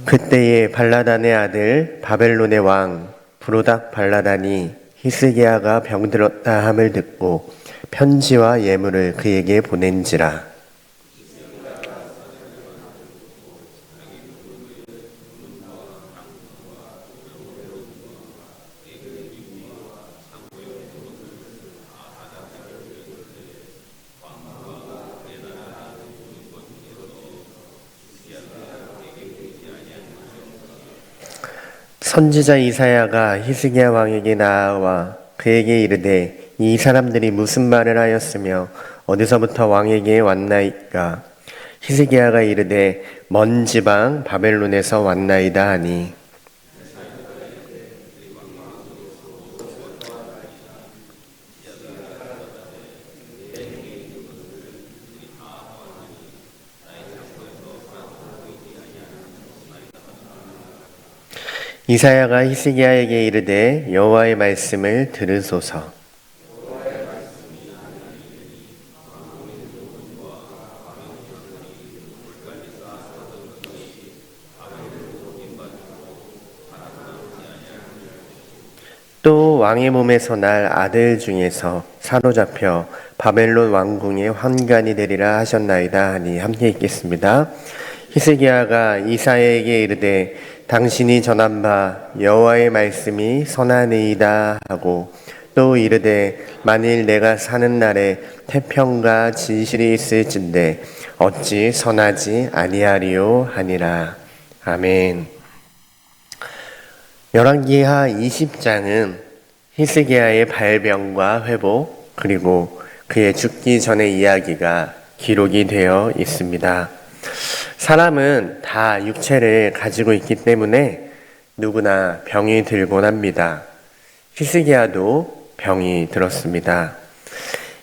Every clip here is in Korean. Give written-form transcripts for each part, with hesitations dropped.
그때에 발라단의 아들 바벨론의 왕 브로닥 발라단이 히스기야가 병들었다 함을 듣고 편지와 예물을 그에게 보낸지라. 선지자 이사야가 히스기야 왕에게 나아와 그에게 이르되 이 사람들이 무슨 말을 하였으며 어디서부터 왕에게 왔나이까. 히스기야가 이르되 먼 지방 바벨론에서 왔나이다 하니, 이사야가 히스기야에게 이르되 여호와의 말씀을 들으소서. 또 왕의 몸에서 날 아들 중에서 사로잡혀 바벨론 왕궁의 환관이 되리라 하셨나이다 하니, 함께 읽겠습니다. 히스기야가 이사야에게 이르되 당신이 전한 바 여호와의 말씀이 선하니이다 하고, 또 이르되 만일 내가 사는 날에 태평과 진실이 있을진데 어찌 선하지 아니하리요 하니라. 아멘. 열왕기하 20장은 히스기야의 발병과 회복, 그리고 그의 죽기 전의 이야기가 기록이 되어 있습니다. 사람은 다 육체를 가지고 있기 때문에 누구나 병이 들곤 합니다. 히스기야도 병이 들었습니다.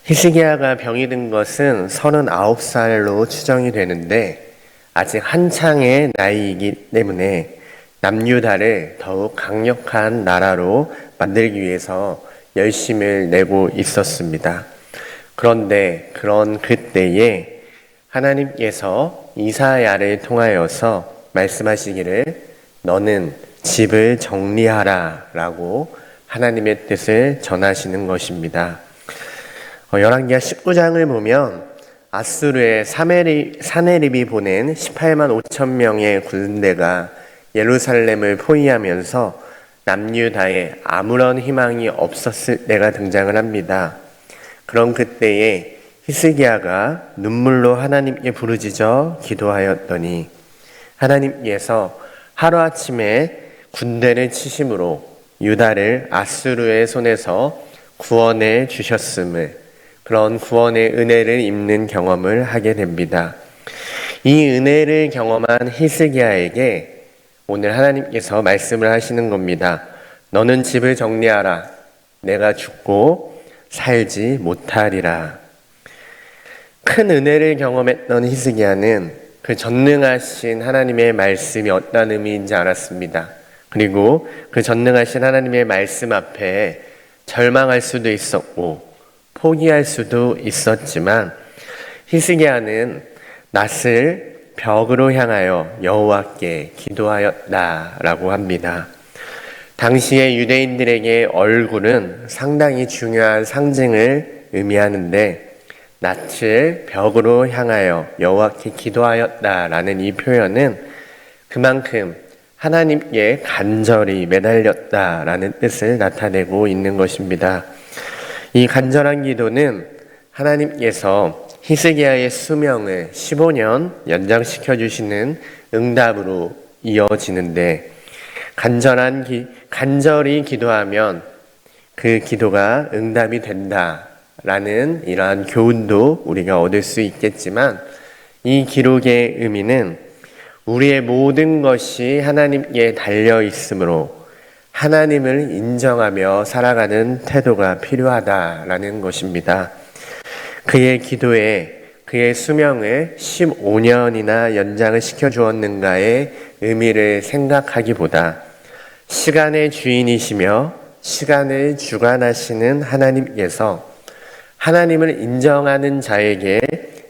히스기야가 병이 든 것은 39살로 추정이 되는데 아직 한창의 나이이기 때문에 남유다를 더욱 강력한 나라로 만들기 위해서 열심을 내고 있었습니다. 그런데 그런 그때에 하나님께서 이사야를 통하여서 말씀하시기를 너는 집을 정리하라 라고 하나님의 뜻을 전하시는 것입니다. 열왕기하 19장을 보면 아수르의 사네립이 보낸 18만 5천 명의 군대가 예루살렘을 포위하면서 남유다에 아무런 희망이 없었을 때가 등장을 합니다. 그런 그때에 히스기야가 눈물로 하나님께 부르짖어 기도하였더니 하나님께서 하루아침에 군대를 치심으로 유다를 아수르의 손에서 구원해 주셨음을, 그런 구원의 은혜를 입는 경험을 하게 됩니다. 이 은혜를 경험한 히스기야에게 오늘 하나님께서 말씀을 하시는 겁니다. 너는 집을 정리하라. 내가 죽고 살지 못하리라. 큰 은혜를 경험했던 히스기야는 그 전능하신 하나님의 말씀이 어떤 의미인지 알았습니다. 그리고 그 전능하신 하나님의 말씀 앞에 절망할 수도 있었고 포기할 수도 있었지만 히스기야는 낯을 벽으로 향하여 여호와께 기도하였다라고 합니다. 당시의 유대인들에게 얼굴은 상당히 중요한 상징을 의미하는데 낯을 벽으로 향하여 여호와께 기도하였다라는 이 표현은 그만큼 하나님께 간절히 매달렸다라는 뜻을 나타내고 있는 것입니다. 이 간절한 기도는 하나님께서 히스기야의 수명을 15년 연장시켜 주시는 응답으로 이어지는데, 간절히 기도하면 그 기도가 응답이 된다라는 이러한 교훈도 우리가 얻을 수 있겠지만, 이 기록의 의미는 우리의 모든 것이 하나님께 달려 있으므로 하나님을 인정하며 살아가는 태도가 필요하다라는 것입니다. 그의 기도에 그의 수명을 15년이나 연장을 시켜주었는가의 의미를 생각하기보다 시간의 주인이시며 시간을 주관하시는 하나님께서 하나님을 인정하는 자에게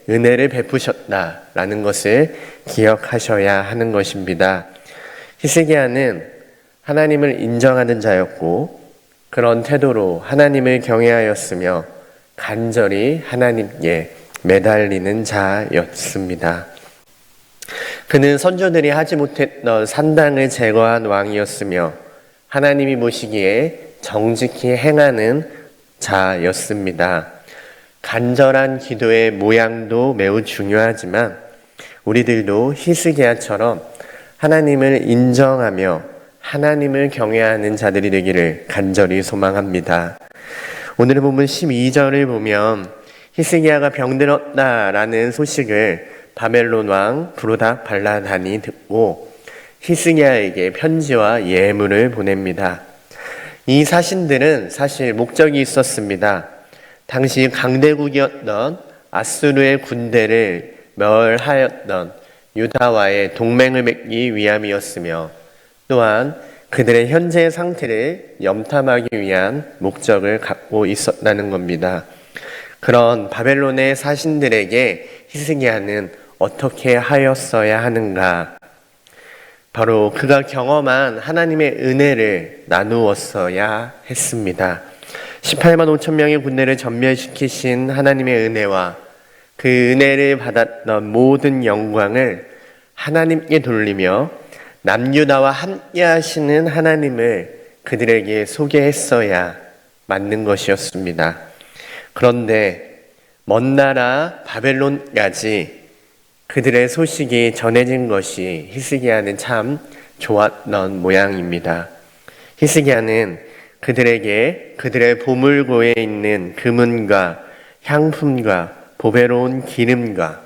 은혜를 베푸셨다라는 것을 기억하셔야 하는 것입니다. 히스기야는 하나님을 인정하는 자였고 그런 태도로 하나님을 경외하였으며 간절히 하나님께 매달리는 자였습니다. 그는 선조들이 하지 못했던 산당을 제거한 왕이었으며 하나님이 보시기에 정직히 행하는 자였습니다. 간절한 기도의 모양도 매우 중요하지만 우리들도 히스기야처럼 하나님을 인정하며 하나님을 경외하는 자들이 되기를 간절히 소망합니다. 오늘 본문 12절을 보면 히스기야가 병들었다라는 소식을 바벨론 왕 브로닥 발라단이 듣고 히스기야에게 편지와 예물을 보냅니다. 이 사신들은 사실 목적이 있었습니다. 당시 강대국이었던 아수르의 군대를 멸하였던 유다와의 동맹을 맺기 위함이었으며 또한 그들의 현재 상태를 염탐하기 위한 목적을 갖고 있었다는 겁니다. 그런 바벨론의 사신들에게 히스기야는 어떻게 하였어야 하는가? 바로 그가 경험한 하나님의 은혜를 나누었어야 했습니다. 18만 5천 명의 군대를 전멸시키신 하나님의 은혜와 그 은혜를 받았던 모든 영광을 하나님께 돌리며 남유다와 함께 하시는 하나님을 그들에게 소개했어야 맞는 것이었습니다. 그런데 먼 나라 바벨론까지 그들의 소식이 전해진 것이 히스기야는 참 좋았던 모양입니다. 히스기야는 그들에게 그들의 보물고에 있는 금은과 향품과 보배로운 기름과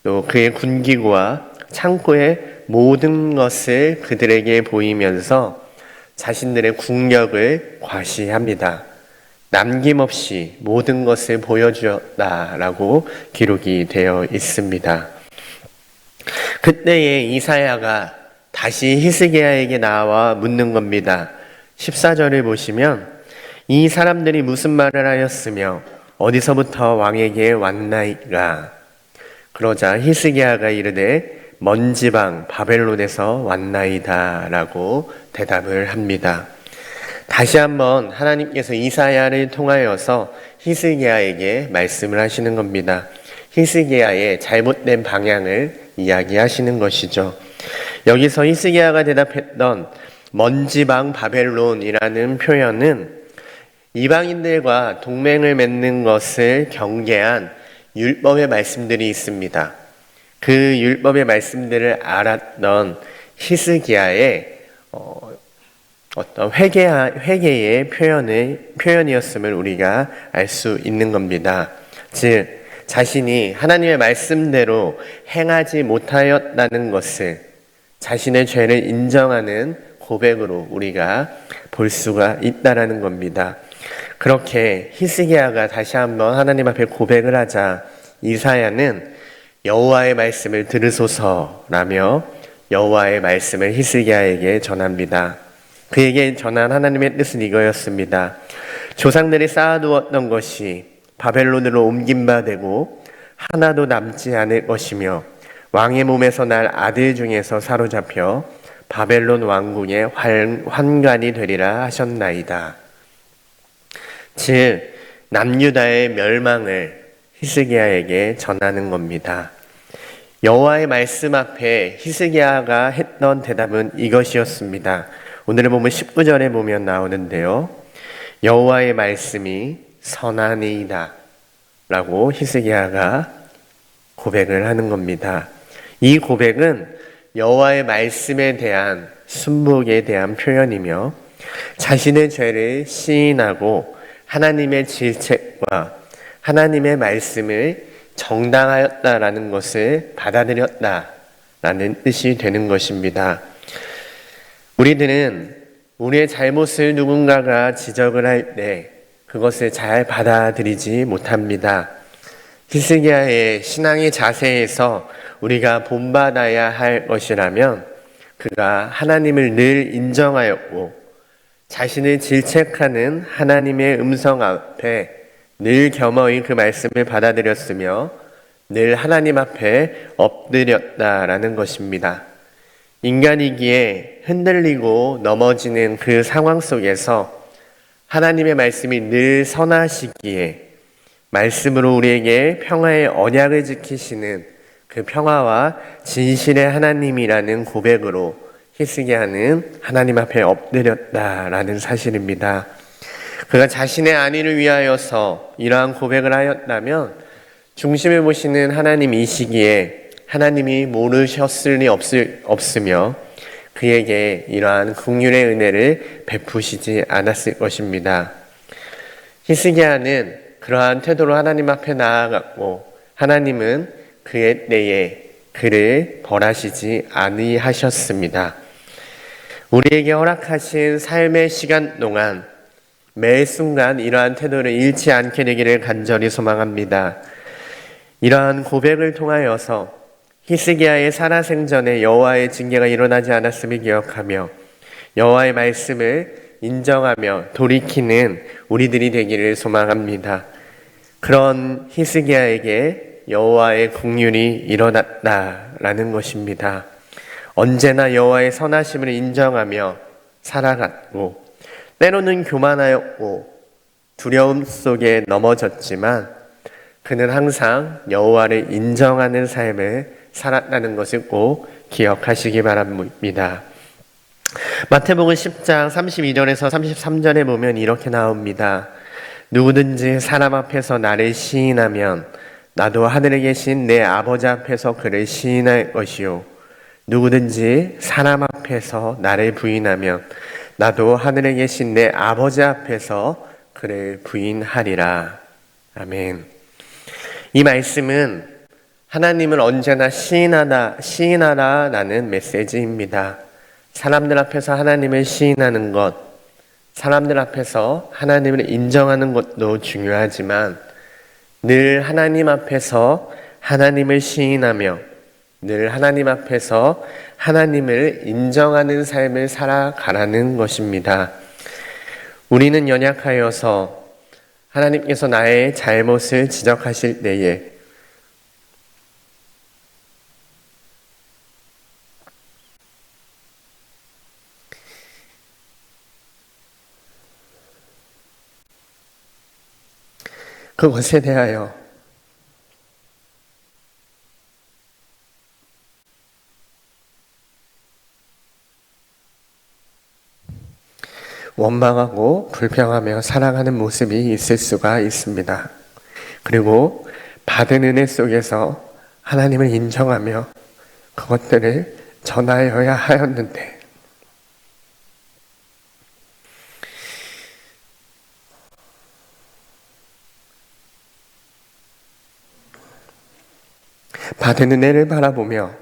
또 그의 군기구와 창고의 모든 것을 그들에게 보이면서 자신들의 국력을 과시합니다. 남김없이 모든 것을 보여주었다라고 기록이 되어 있습니다. 그때에 이사야가 다시 히스기야에게 나와 묻는 겁니다. 14절을 보시면 이 사람들이 무슨 말을 하였으며 어디서부터 왕에게 왔나이까? 그러자 히스기야가 이르되 먼 지방 바벨론에서 왔나이다 라고 대답을 합니다. 다시 한번 하나님께서 이사야를 통하여서 히스기야에게 말씀을 하시는 겁니다. 히스기야의 잘못된 방향을 이야기하시는 것이죠. 여기서 히스기야가 대답했던 먼 지방 바벨론이라는 표현은 이방인들과 동맹을 맺는 것을 경계한 율법의 말씀들이 있습니다. 그 율법의 말씀들을 알았던 히스기야의 어떤 회개의 표현이었음을 우리가 알 수 있는 겁니다. 즉, 자신이 하나님의 말씀대로 행하지 못하였다는 것을 자신의 죄를 인정하는 고백으로 우리가 볼 수가 있다라는 겁니다. 그렇게 히스기야가 다시 한번 하나님 앞에 고백을 하자 이사야는 여호와의 말씀을 들으소서라며 여호와의 말씀을 히스기야에게 전합니다. 그에게 전한 하나님의 뜻은 이거였습니다. 조상들이 쌓아두었던 것이 바벨론으로 옮긴 바 되고 하나도 남지 않을 것이며 왕의 몸에서 날 아들 중에서 사로잡혀 바벨론 왕궁의 환관이 되리라 하셨나이다. 즉 남유다의 멸망을 히스기야에게 전하는 겁니다. 여호와의 말씀 앞에 히스기야가 했던 대답은 이것이었습니다. 오늘의 본문 19절에 보면 나오는데요. 여호와의 말씀이 선하니이다 라고 히스기야가 고백을 하는 겁니다. 이 고백은 여호와의 말씀에 대한 순복에 대한 표현이며 자신의 죄를 시인하고 하나님의 질책과 하나님의 말씀을 정당하였다라는 것을 받아들였다라는 뜻이 되는 것입니다. 우리들은 우리의 잘못을 누군가가 지적을 할 때 그것을 잘 받아들이지 못합니다. 히스기야의 신앙의 자세에서 우리가 본받아야 할 것이라면 그가 하나님을 늘 인정하였고 자신을 질책하는 하나님의 음성 앞에 늘 겸허히 그 말씀을 받아들였으며 늘 하나님 앞에 엎드렸다라는 것입니다. 인간이기에 흔들리고 넘어지는 그 상황 속에서 하나님의 말씀이 늘 선하시기에 말씀으로 우리에게 평화의 언약을 지키시는 그 평화와 진실의 하나님이라는 고백으로 히스기야는 하나님 앞에 엎드렸다라는 사실입니다. 그가 자신의 안위를 위하여서 이러한 고백을 하였다면 중심에 보시는 하나님이시기에 하나님이 모르셨을 리 없으며 그에게 이러한 긍휼의 은혜를 베푸시지 않았을 것입니다. 히스기야는 그러한 태도로 하나님 앞에 나아갔고 하나님은 그의 때에 그를 벌하시지 아니하셨습니다. 우리에게 허락하신 삶의 시간 동안 매 순간 이러한 태도를 잃지 않게 되기를 간절히 소망합니다. 이러한 고백을 통하여서 히스기야의 살아생전에 여호와의 징계가 일어나지 않았음을 기억하며 여호와의 말씀을 인정하며 돌이키는 우리들이 되기를 소망합니다. 그런 히스기야에게 여호와의 긍휼이 일어났다라는 것입니다. 언제나 여호와의 선하심을 인정하며 살아갔고 때로는 교만하였고 두려움 속에 넘어졌지만 그는 항상 여호와를 인정하는 삶을 살았다는 것을 꼭 기억하시기 바랍니다. 마태복음 10장 32절에서 33절에 보면 이렇게 나옵니다. 누구든지 사람 앞에서 나를 시인하면 나도 하늘에 계신 내 아버지 앞에서 그를 시인할 것이요 누구든지 사람 앞에서 나를 부인하면 나도 하늘에 계신 내 아버지 앞에서 그를 부인하리라. 아멘. 이 말씀은 하나님을 언제나 시인하라라는 메시지입니다. 사람들 앞에서 하나님을 시인하는 것, 사람들 앞에서 하나님을 인정하는 것도 중요하지만 늘 하나님 앞에서 하나님을 시인하며 늘 하나님 앞에서 하나님을 인정하는 삶을 살아가라는 것입니다. 우리는 연약하여서 하나님께서 나의 잘못을 지적하실 때에 그것에 대하여 원망하고 불평하며 살아가는 모습이 있을 수가 있습니다. 그리고 받은 은혜 속에서 하나님을 인정하며 그것들을 전하여야 하였는데 받은 은혜를 바라보며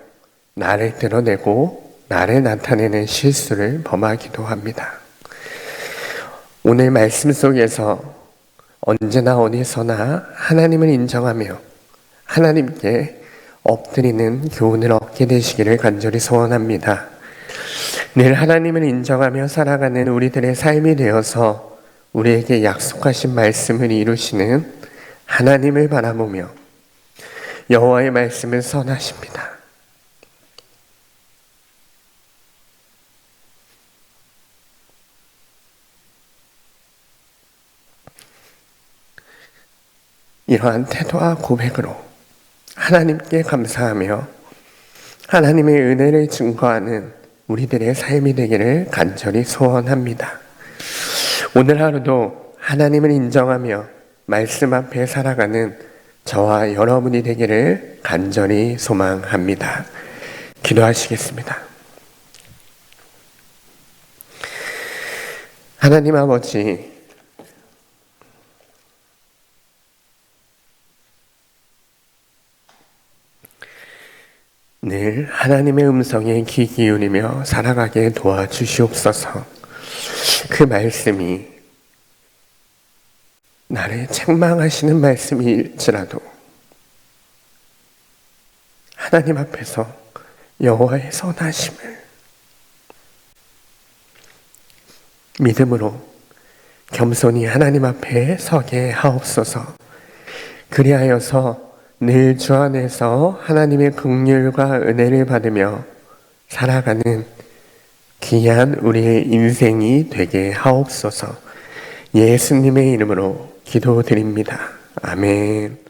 나를 드러내고 나를 나타내는 실수를 범하기도 합니다. 오늘 말씀 속에서 언제나 어디서나 하나님을 인정하며 하나님께 엎드리는 교훈을 얻게 되시기를 간절히 소원합니다. 늘 하나님을 인정하며 살아가는 우리들의 삶이 되어서 우리에게 약속하신 말씀을 이루시는 하나님을 바라보며 여호와의 말씀을 선하십니다. 이러한 태도와 고백으로 하나님께 감사하며 하나님의 은혜를 증거하는 우리들의 삶이 되기를 간절히 소원합니다. 오늘 하루도 하나님을 인정하며 말씀 앞에 살아가는 저와 여러분이 되기를 간절히 소망합니다. 기도하시겠습니다. 하나님 아버지, 늘 하나님의 음성에 귀 기울이며 살아가게 도와주시옵소서. 그 말씀이 나를 책망하시는 말씀일지라도 하나님 앞에서 여호와의 선하심을 믿음으로 겸손히 하나님 앞에 서게 하옵소서. 그리하여서 늘 주 안에서 하나님의 긍휼과 은혜를 받으며 살아가는 귀한 우리의 인생이 되게 하옵소서. 예수님의 이름으로 기도드립니다. 아멘.